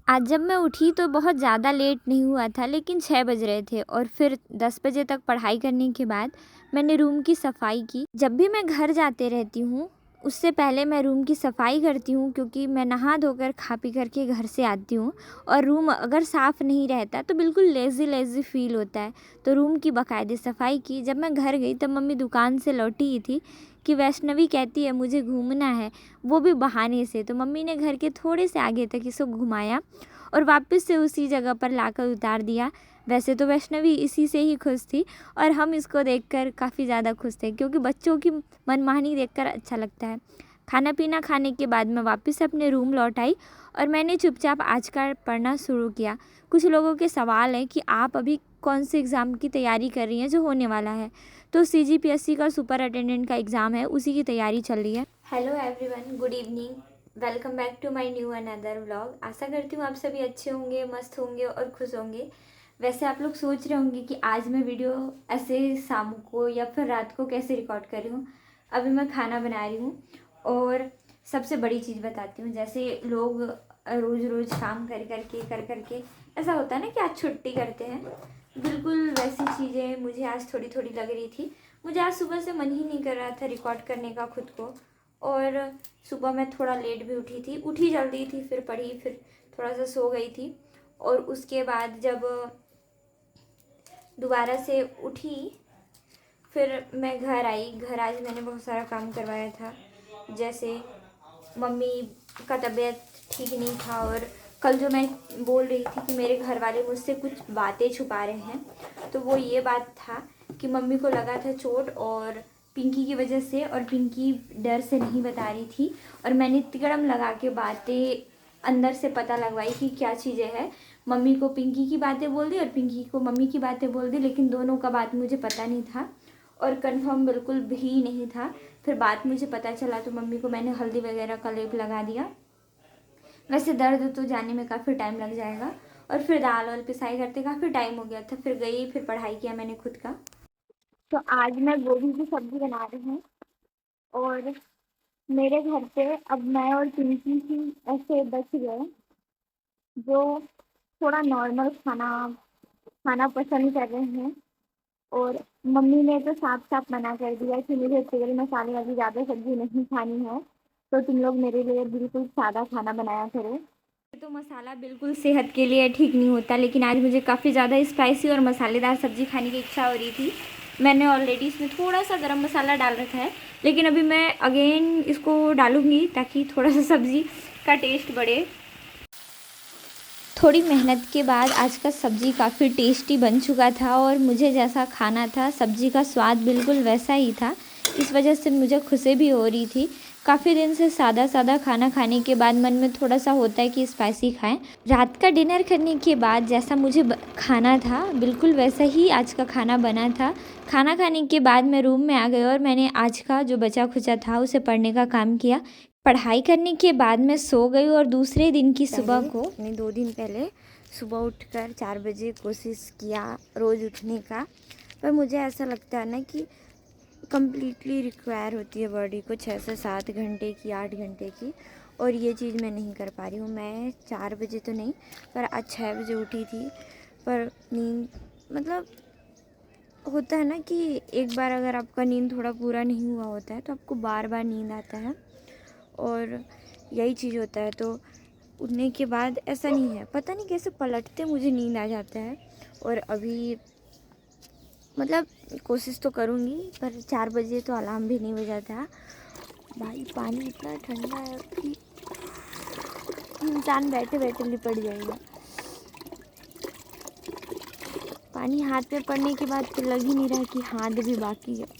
आज जब मैं उठी तो बहुत ज़्यादा लेट नहीं हुआ था, लेकिन 6 बज रहे थे और फिर 10 बजे तक पढ़ाई करने के बाद मैंने रूम की सफाई की। जब भी मैं घर जाते रहती हूँ उससे पहले मैं रूम की सफाई करती हूँ, क्योंकि मैं नहा धोकर खा पी करके घर से आती हूँ और रूम अगर साफ़ नहीं रहता तो बिल्कुल लेज़ी लेज़ी फील होता है। तो रूम की बाकायदे सफाई की। जब मैं घर गई तब मम्मी दुकान से लौटी ही थी कि वैष्णवी कहती है मुझे घूमना है, वो भी बहाने से। तो मम्मी ने घर के थोड़े से आगे तक इसको घुमाया और वापस से उसी जगह पर लाकर उतार दिया। वैसे तो वैष्णवी इसी से ही खुश थी और हम इसको देखकर काफ़ी ज़्यादा खुश थे, क्योंकि बच्चों की मनमानी देखकर अच्छा लगता है। खाना पीना खाने के बाद मैं वापस अपने रूम लौट आई और मैंने चुपचाप आज का पढ़ना शुरू किया। कुछ लोगों के सवाल है कि आप अभी कौन से एग्ज़ाम की तैयारी कर रही हैं जो होने वाला है। तो CGPSC का सुपर अटेंडेंट का एग्ज़ाम है, उसी की तैयारी चल रही है। Hello everyone, good evening, welcome back to my new another vlog. आशा करती हूँ आप सभी अच्छे होंगे, मस्त होंगे और खुश होंगे। वैसे आप लोग सोच रहे होंगे कि आज मैं वीडियो ऐसे शाम को या फिर रात को कैसे रिकॉर्ड कर रही हूँ। अभी मैं खाना बना रही हूँ और सबसे बड़ी चीज़ बताती हूँ। जैसे लोग रोज़ रोज़ काम कर करके ऐसा होता है ना कि आज छुट्टी करते हैं, बिल्कुल वैसी चीज़ें मुझे आज थोड़ी थोड़ी लग रही थी। मुझे आज सुबह से मन ही नहीं कर रहा था रिकॉर्ड करने का खुद को, और सुबह मैं थोड़ा लेट भी उठी जल्दी थी, फिर पढ़ी, फिर थोड़ा सा सो गई थी। और उसके बाद जब दोबारा से उठी फिर मैं घर आई। घर आज मैंने बहुत सारा काम करवाया था। जैसे मम्मी का तबीयत ठीक नहीं था और कल जो मैं बोल रही थी कि मेरे घर वाले मुझसे कुछ बातें छुपा रहे हैं, तो वो ये बात था कि मम्मी को लगा था चोट और पिंकी की वजह से, और पिंकी डर से नहीं बता रही थी। और मैंने तिकड़म लगा के बातें अंदर से पता लगवाई कि क्या चीज़ें हैं। मम्मी को पिंकी की बातें बोल दी और पिंकी को मम्मी की बातें बोल दी, लेकिन दोनों का बात मुझे पता नहीं था और कंफर्म बिल्कुल भी नहीं था। फिर बात मुझे पता चला तो मम्मी को मैंने हल्दी वगैरह का लेप लगा दिया। वैसे दर्द तो जाने में काफ़ी टाइम लग जाएगा। और फिर दाल वाल पिसाई करते काफ़ी टाइम हो गया था। फिर गई, फिर पढ़ाई किया मैंने खुद का। तो आज मैं गोभी की सब्ज़ी बना रही हूँ और मेरे घर पे अब मैं और पिंकी ही ऐसे बच गए जो थोड़ा नॉर्मल खाना खाना पसंद कर रहे हैं। और मम्मी ने तो साफ साफ मना कर दिया कि मुझे तेल मसाले वाली ज़्यादा सब्ज़ी नहीं खानी है, तो तुम लोग मेरे लिए बिल्कुल सादा खाना बनाया करो। तो मसाला बिल्कुल सेहत के लिए ठीक नहीं होता, लेकिन आज मुझे काफ़ी ज़्यादा स्पाइसी और मसालेदार सब्ज़ी खाने की इच्छा हो रही थी। मैंने ऑलरेडी इसमें थोड़ा सा गरम मसाला डाल रखा है, लेकिन अभी मैं अगेन इसको डालूँगी ताकि थोड़ा सा सब्ज़ी का टेस्ट बढ़े। थोड़ी मेहनत के बाद आज का सब्ज़ी काफ़ी टेस्टी बन चुका था और मुझे जैसा खाना था सब्ज़ी का स्वाद बिल्कुल वैसा ही था। इस वजह से मुझे खुशी भी हो रही थी। काफ़ी दिन से सादा सादा खाना खाने के बाद मन में थोड़ा सा होता है कि स्पाइसी खाएं। रात का डिनर करने के बाद जैसा मुझे खाना था बिल्कुल वैसा ही आज का खाना बना था। खाना खाने के बाद मैं रूम में आ गई और मैंने आज का जो बचा खुचा था उसे पढ़ने का काम किया। पढ़ाई करने के बाद मैं सो गई और दूसरे दिन की सुबह को 2 दिन पहले सुबह उठकर 4 बजे कोशिश किया रोज़ उठने का। पर मुझे ऐसा लगता है ना कि कम्प्लीटली रिक्वायर होती है बॉडी को 6 से 7 घंटे की, 8 घंटे की, और ये चीज़ मैं नहीं कर पा रही हूँ। मैं 4 बजे तो नहीं, पर आज 6 बजे उठी थी। पर नींद मतलब होता है ना कि एक बार अगर आपका नींद थोड़ा पूरा नहीं हुआ होता है तो आपको बार बार नींद आता है, और यही चीज़ होता है। तो उठने के बाद ऐसा नहीं है, पता नहीं कैसे पलटते मुझे नींद आ जाता है। और अभी मतलब कोशिश तो करूँगी, पर 4 बजे तो अलार्म भी नहीं बजा था। भाई पानी इतना ठंडा है कि इंसान बैठे बैठे लिपट जाएगा। पानी हाथ में पड़ने के बाद तो लग ही नहीं रहा कि हाथ भी बाकी है।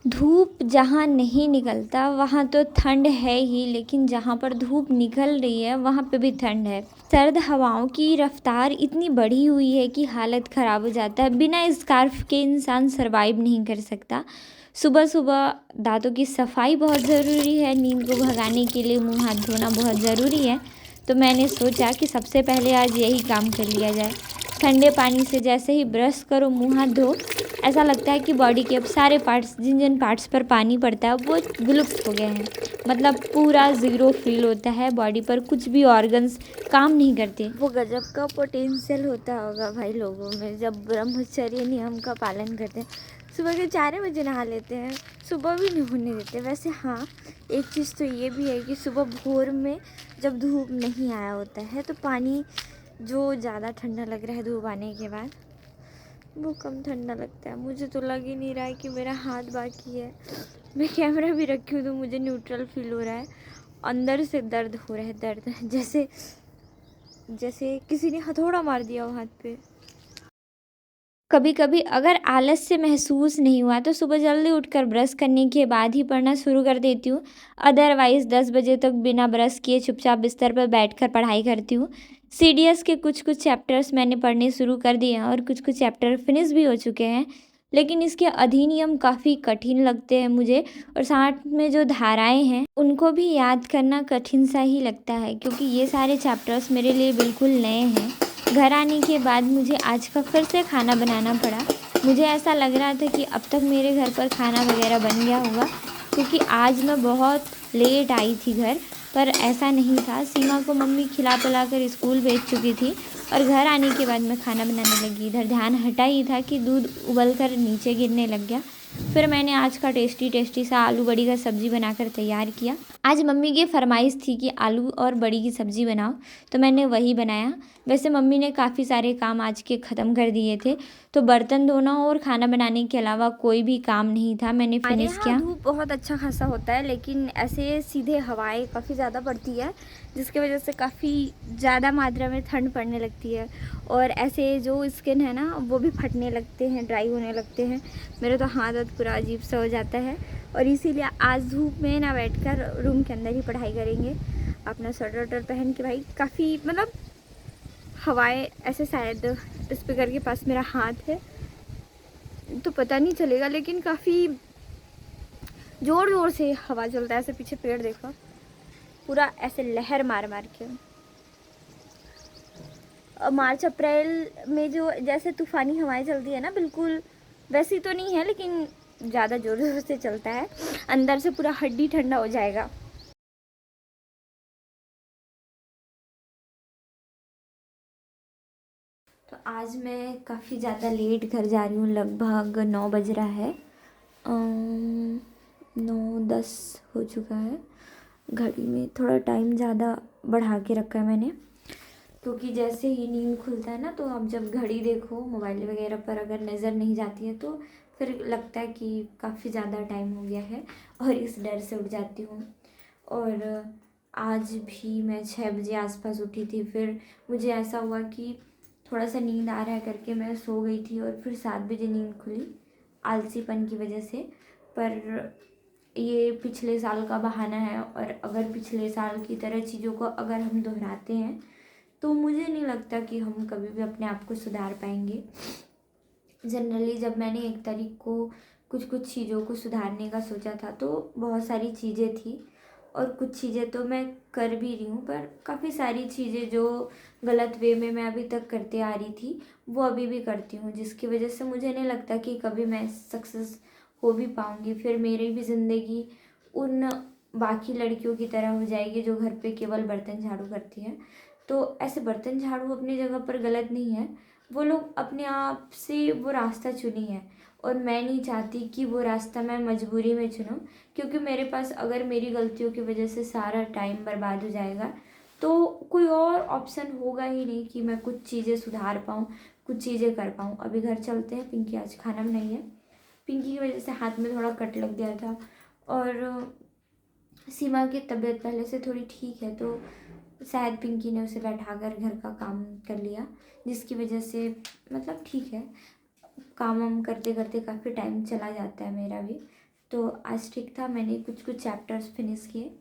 धूप जहाँ नहीं निकलता वहाँ तो ठंड है ही, लेकिन जहाँ पर धूप निकल रही है वहाँ पे भी ठंड है। सर्द हवाओं की रफ्तार इतनी बढ़ी हुई है कि हालत ख़राब हो जाता है। बिना स्कार्फ के इंसान सरवाइव नहीं कर सकता। सुबह सुबह दांतों की सफाई बहुत ज़रूरी है। नींद को भगाने के लिए मुँह हाथ धोना बहुत ज़रूरी है। तो मैंने सोचा कि सबसे पहले आज यही काम कर लिया जाए। ठंडे पानी से जैसे ही ब्रश करो, मुँह हाथ धो, ऐसा लगता है कि बॉडी के अब सारे पार्ट्स, जिन जिन पार्ट्स पर पानी पड़ता है वो विलुप्त हो गए हैं। मतलब पूरा ज़ीरो फील होता है बॉडी पर, कुछ भी ऑर्गन्स काम नहीं करते। वो गजब का पोटेंशियल होता होगा भाई लोगों में जब ब्रह्मचर्य नियम का पालन करते हैं। सुबह के 4 बजे नहा लेते हैं, सुबह भी नहीं होने देते। वैसे हाँ, एक चीज़ तो ये भी है कि सुबह भोर में जब धूप नहीं आया होता है तो पानी जो ज़्यादा ठंडा लग रहा है धूप आने के बाद, वो कम ठंडा लगता है। मुझे तो लग ही नहीं रहा है कि मेरा हाथ बाकी है। मैं कैमरा भी रखी हूँ तो मुझे न्यूट्रल फील हो रहा है। अंदर से दर्द हो रहा है, दर्द जैसे जैसे किसी ने हथौड़ा मार दिया हो हाथ पे। कभी कभी अगर आलस्य महसूस नहीं हुआ तो सुबह जल्दी उठकर ब्रश करने के बाद ही पढ़ना शुरू कर देती हूँ। अदरवाइज़ 10 बजे तक बिना ब्रश किए चुपचाप बिस्तर पर बैठकर पढ़ाई करती हूँ। सीडीएस के कुछ कुछ चैप्टर्स मैंने पढ़ने शुरू कर दिए हैं और कुछ कुछ चैप्टर फिनिश भी हो चुके हैं, लेकिन इसके अधिनियम काफ़ी कठिन लगते हैं मुझे। और साथ में जो धाराएं हैं उनको भी याद करना कठिन सा ही लगता है, क्योंकि ये सारे चैप्टर्स मेरे लिए बिल्कुल नए हैं। घर आने के बाद मुझे आज का फिर से खाना बनाना पड़ा। मुझे ऐसा लग रहा था कि अब तक मेरे घर पर खाना वगैरह बन गया होगा, क्योंकि आज मैं बहुत लेट आई थी घर, पर ऐसा नहीं था। सीमा को मम्मी खिला पिला कर स्कूल भेज चुकी थी और घर आने के बाद मैं खाना बनाने लगी। इधर ध्यान हटा ही था कि दूध उबल कर नीचे गिरने लग गया। फिर मैंने आज का टेस्टी टेस्टी सा आलू बड़ी का सब्ज़ी बनाकर तैयार किया। आज मम्मी की फरमाइश थी कि आलू और बड़ी की सब्ज़ी बनाओ, तो मैंने वही बनाया। वैसे मम्मी ने काफ़ी सारे काम आज के ख़त्म कर दिए थे, तो बर्तन धोना और खाना बनाने के अलावा कोई भी काम नहीं था, मैंने फिनिश किया। धूप बहुत अच्छा खासा होता है, लेकिन ऐसे सीधे हवाएं काफ़ी ज़्यादा पड़ती है, जिसकी वजह से काफ़ी ज़्यादा मात्रा में ठंड पड़ने लगती है और ऐसे जो स्किन है ना वो भी फटने लगते हैं, ड्राई होने लगते हैं। मेरा तो हाथ पूरा अजीब सा हो जाता है और इसीलिए आज धूप में ना बैठकर रूम के अंदर ही पढ़ाई करेंगे। अपना स्वेटर वटर पहन के, भाई काफ़ी मतलब हवाएं ऐसे, शायद स्पीकर के पास मेरा हाथ है तो पता नहीं चलेगा, लेकिन काफ़ी ज़ोर ज़ोर से हवा चलता है। ऐसे पीछे पेड़ देखो, पूरा ऐसे लहर मार मार के। मार्च अप्रैल में जो जैसे तूफ़ानी हवाएं चलती है ना, बिल्कुल वैसी तो नहीं है, लेकिन ज़्यादा ज़ोर ज़ोर से चलता है। अंदर से पूरा हड्डी ठंडा हो जाएगा। तो आज मैं काफ़ी ज़्यादा लेट घर जा रही हूँ, लगभग 9 बज रहा है। 9:10 हो चुका है। घड़ी में थोड़ा टाइम ज़्यादा बढ़ा के रखा है मैंने, क्योंकि जैसे ही नींद खुलता है ना, तो अब जब घड़ी देखो मोबाइल वगैरह पर अगर नज़र नहीं जाती है तो फिर लगता है कि काफ़ी ज़्यादा टाइम हो गया है और इस डर से उठ जाती हूँ। और आज भी मैं 6 बजे आसपास उठी थी। फिर मुझे ऐसा हुआ कि थोड़ा सा नींद आ रहा है करके मैं सो गई थी और फिर 7 बजे नींद खुली, आलसीपन की वजह से। पर ये पिछले साल का बहाना है, और अगर पिछले साल की तरह चीज़ों को अगर हम दोहराते हैं तो मुझे नहीं लगता कि हम कभी भी अपने आप को सुधार पाएंगे। जनरली जब मैंने 1 तारीख को कुछ कुछ चीज़ों को सुधारने का सोचा था तो बहुत सारी चीज़ें थी, और कुछ चीज़ें तो मैं कर भी रही हूँ, पर काफ़ी सारी चीज़ें जो गलत वे में मैं अभी तक करते आ रही थी वो अभी भी करती हूँ, जिसकी वजह से मुझे नहीं लगता कि कभी मैं सक्सेस हो भी पाऊँगी। फिर मेरी भी ज़िंदगी उन बाकी लड़कियों की तरह हो जाएगी जो घर पे केवल बर्तन झाड़ू करती हैं। तो ऐसे बर्तन झाड़ू अपनी जगह पर गलत नहीं है, वो लोग अपने आप से वो रास्ता चुनी है, और मैं नहीं चाहती कि वो रास्ता मैं मजबूरी में चुनूँ, क्योंकि मेरे पास अगर मेरी गलतियों की वजह से सारा टाइम बर्बाद हो जाएगा तो कोई और ऑप्शन होगा ही नहीं कि मैं कुछ चीज़ें सुधार पाऊँ, कुछ चीज़ें कर पाऊँ। अभी घर चलते हैं, पिंकी आज खाना बनाई है। पिंकी की वजह से हाथ में थोड़ा कट लग गया था, और सीमा की तबीयत पहले से थोड़ी ठीक है, तो शायद पिंकी ने उसे बैठाकर घर का काम कर लिया, जिसकी वजह से मतलब ठीक है। काम वाम करते करते काफ़ी टाइम चला जाता है मेरा भी। तो आज ठीक था, मैंने कुछ कुछ चैप्टर्स फिनिश किए।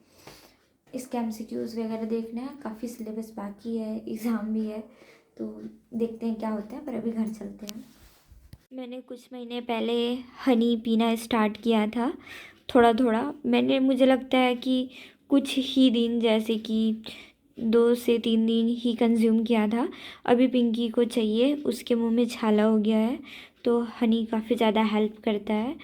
इसके एमसीक्यूज़ वगैरह देखना है, काफ़ी सिलेबस बाकी है, एग्ज़ाम भी है, तो देखते हैं क्या होता है, पर अभी घर चलते हैं। मैंने कुछ महीने पहले हनी पीना स्टार्ट किया था, थोड़ा थोड़ा। मुझे लगता है कि कुछ ही दिन, जैसे कि 2 से 3 दिन ही कंज्यूम किया था। अभी पिंकी को चाहिए, उसके मुंह में छाला हो गया है, तो हनी काफ़ी ज़्यादा हेल्प करता है।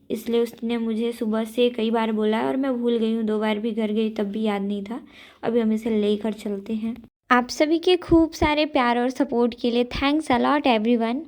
इसलिए उसने मुझे सुबह से कई बार बोला है और मैं भूल गई हूँ, 2 बार भी घर गई तब भी याद नहीं था। अभी हम इसे लेकर चलते हैं। आप सभी के खूब सारे प्यार और सपोर्ट के लिए थैंक्स अ लॉट एवरीवन।